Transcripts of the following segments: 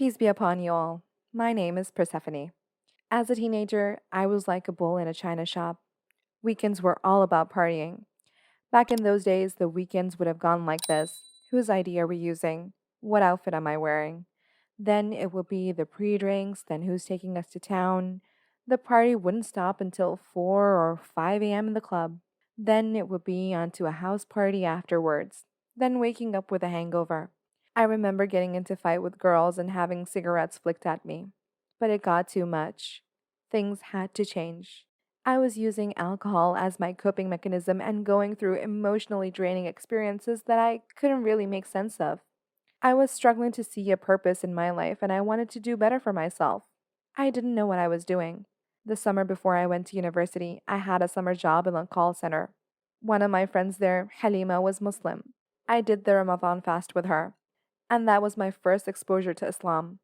Peace be upon you all. My name is Persephone. As a teenager, I was like a bull in a china shop. Weekends were all about partying. Back in those days, the weekends would have gone like this: whose ID are we using? What outfit am I wearing? Then it would be the pre drinks, then who's taking us to town. The party wouldn't stop until 4 or 5 a.m. in the club. Then it would be on to a house party afterwards, then waking up with a hangover. I remember getting into fight with girls and having cigarettes flicked at me. But it got too much. Things had to change. I was using alcohol as my coping mechanism and going through emotionally draining experiences that I couldn't really make sense of. I was struggling to see a purpose in my life and I wanted to do better for myself. I didn't know what I was doing. The summer before I went to university, I had a summer job in a call center. One of my friends there, Halima, was Muslim. I did the Ramadan fast with her, and that was my first exposure to Islam.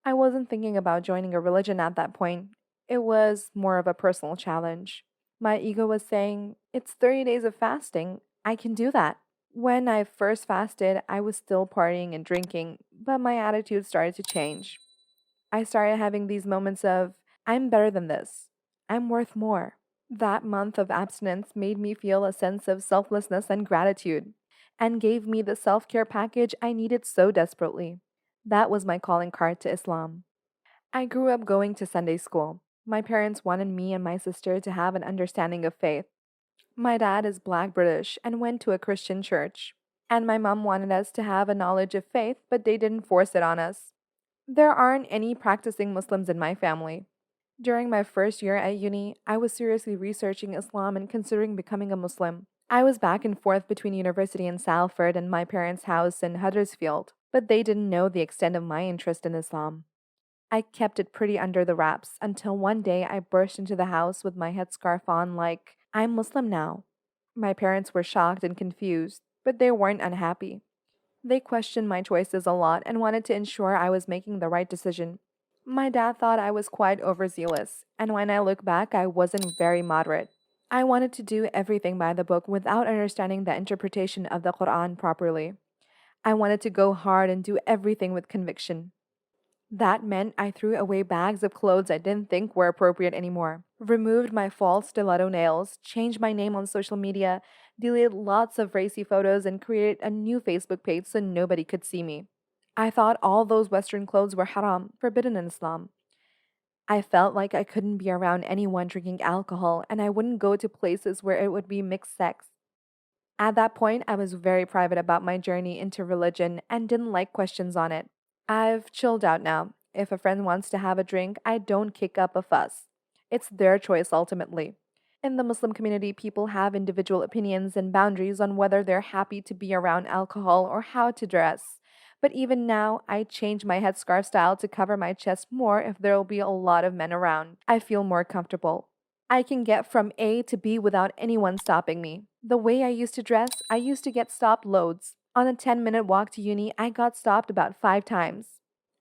I wasn't thinking about joining a religion at that point. It was more of a personal challenge. My ego was saying, it's 30 days of fasting. I can do that. When I first fasted, I was still partying and drinking, but my attitude started to change. I started having these moments of, I'm better than this. I'm worth more. That month of abstinence made me feel a sense of selflessness and gratitude, and gave me the self care package I needed so desperately. That was my calling card to Islam. I grew up going to Sunday school. My parents wanted me and my sister to have an understanding of faith. My dad is Black British and went to a Christian church. And my mom wanted us to have a knowledge of faith, but they didn't force it on us. There aren't any practicing Muslims in my family. During my first year at uni, I was seriously researching Islam and considering becoming a Muslim. I was back and forth between university in Salford and my parents' house in Huddersfield, but they didn't know the extent of my interest in Islam. I kept it pretty under the wraps until one day I burst into the house with my headscarf on, like, I'm Muslim now. My parents were shocked and confused, but they weren't unhappy. They questioned my choices a lot and wanted to ensure I was making the right decision. My dad thought I was quite overzealous, and when I look back, I wasn't very moderate. I wanted to do everything by the book without understanding the interpretation of the Quran properly. I wanted to go hard and do everything with conviction. That meant I threw away bags of clothes I didn't think were appropriate anymore, removed my false stiletto nails, changed my name on social media, deleted lots of racy photos, and created a new Facebook page so nobody could see me. I thought all those Western clothes were haram, forbidden in Islam. I felt like I couldn't be around anyone drinking alcohol, and I wouldn't go to places where it would be mixed sex. At that point, I was very private about my journey into religion and didn't like questions on it. I've chilled out now. If a friend wants to have a drink, I don't kick up a fuss. It's their choice ultimately. In the Muslim community, people have individual opinions and boundaries on whether they're happy to be around alcohol or how to dress. But even now, I change my headscarf style to cover my chest more if there'll be a lot of men around. I feel more comfortable. I can get from A to B without anyone stopping me. The way I used to dress, I used to get stopped loads. On a 10-minute walk to uni, I got stopped about 5 times.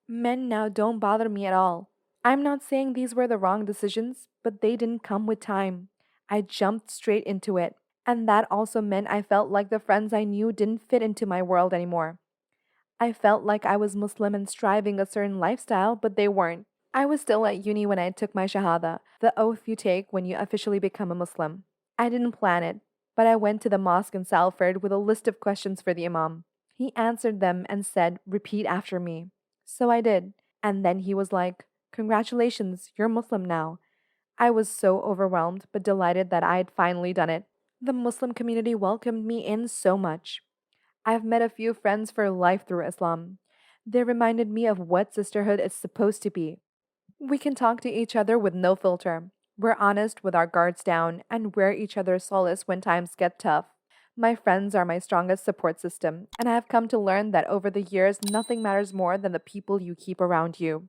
Men now don't bother me at all. I'm not saying these were the wrong decisions, but they didn't come with time. I jumped straight into it. And that also meant I felt like the friends I knew didn't fit into my world anymore. I felt like I was Muslim and striving a certain lifestyle, but they weren't. I was still at uni when I took my shahada, the oath you take when you officially become a Muslim. I didn't plan it, but I went to the mosque in Salford with a list of questions for the Imam. He answered them and said, repeat after me. So I did, and then he was like, congratulations, you're Muslim now. I was so overwhelmed but delighted that I had finally done it. The Muslim community welcomed me in so much. I've met a few friends for life through Islam. They reminded me of what sisterhood is supposed to be. We can talk to each other with no filter. We're honest with our guards down and we're each other's solace when times get tough. My friends are my strongest support system, and I have come to learn that over the years, nothing matters more than the people you keep around you.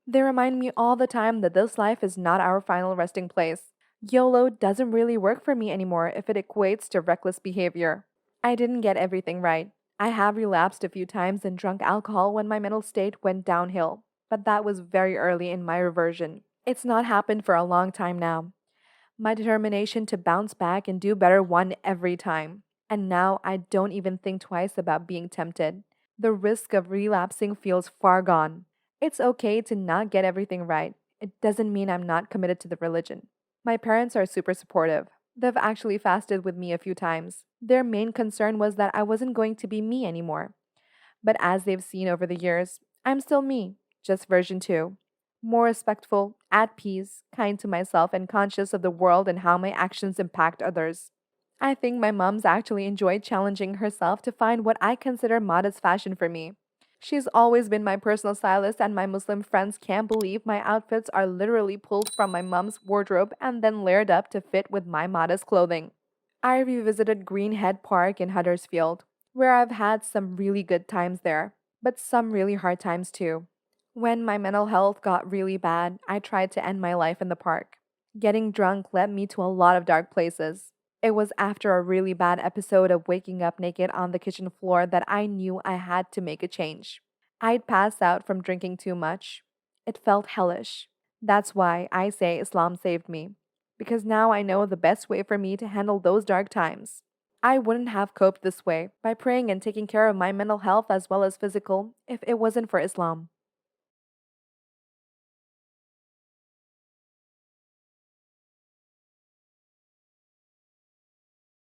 They remind me all the time that this life is not our final resting place. YOLO doesn't really work for me anymore if it equates to reckless behavior. I didn't get everything right. I have relapsed a few times and drunk alcohol when my mental state went downhill, but that was very early in my reversion. It's not happened for a long time now. My determination to bounce back and do better won every time. And now I don't even think twice about being tempted. The risk of relapsing feels far gone. It's okay to not get everything right. It doesn't mean I'm not committed to the religion. My parents are super supportive. They've actually fasted with me a few times. Their main concern was that I wasn't going to be me anymore. But as they've seen over the years, I'm still me, just version 2. More respectful, at peace, kind to myself, and conscious of the world and how my actions impact others. I think my mom's actually enjoyed challenging herself to find what I consider modest fashion for me. She's always been my personal stylist, and my Muslim friends can't believe my outfits are literally pulled from my mom's wardrobe and then layered up to fit with my modest clothing. I revisited Greenhead Park in Huddersfield, where I've had some really good times there, but some really hard times too. When my mental health got really bad, I tried to end my life in the park. Getting drunk led me to a lot of dark places. It was after a really bad episode of waking up naked on the kitchen floor that I knew I had to make a change. I'd passed out from drinking too much. It felt hellish. That's why I say Islam saved me, because now I know the best way for me to handle those dark times. I wouldn't have coped this way by praying and taking care of my mental health as well as physical if it wasn't for Islam.